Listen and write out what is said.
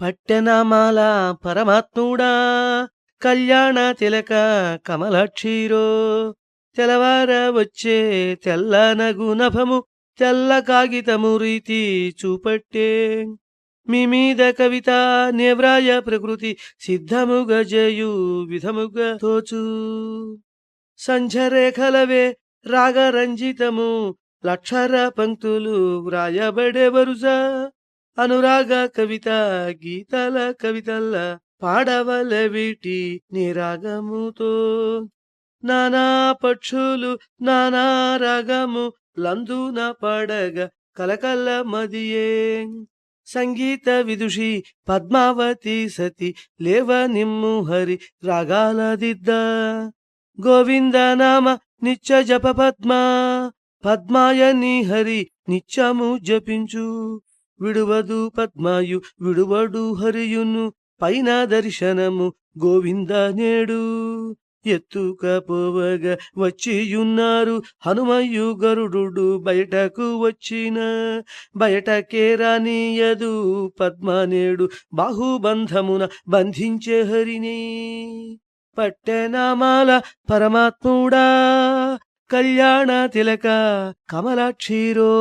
పట్టెనామాల పరమాత్ముడా కళ్యాణ తిలక కమలాక్షీరో తెలవార వచ్చే తెల్లనగు నభము తెల్ల కాగితము రీతి చూపట్టే మీ మీద కవిత నేవ్రాయ ప్రకృతి సిద్ధముగ జయు విధముగ తోచు సంధ్యరేఖలవే రాగరంజితము లక్షర పంక్తులు వ్రాయబడే వరుస అనురాగ కవిత గీతల కవితల్ల పాడవల వీటి నిరాగముతో నానా పక్షులు నానా రాగము లందున పాడగ కలకల్ల మదియే సంగీత విదుషి పద్మావతి సతి లేవ నిమ్ము హరి రాగాల దిద్ద గోవింద నామ నిత్య జప పద్మాయని హరి నిత్యము జపించు విడువదు పద్మాయు విడువడు హరియును పైన దర్శనము గోవింద నేడు ఎత్తుకపోవగా వచ్చియున్నారు హనుమయ్యు గరుడు బయటకు వచ్చిన బయటకే రానియదు పద్మనేడు బాహుబంధమున బంధించే హరిని పట్టెనామాల పరమాత్ముడా కళ్యాణ తిలక కమలాక్షీరో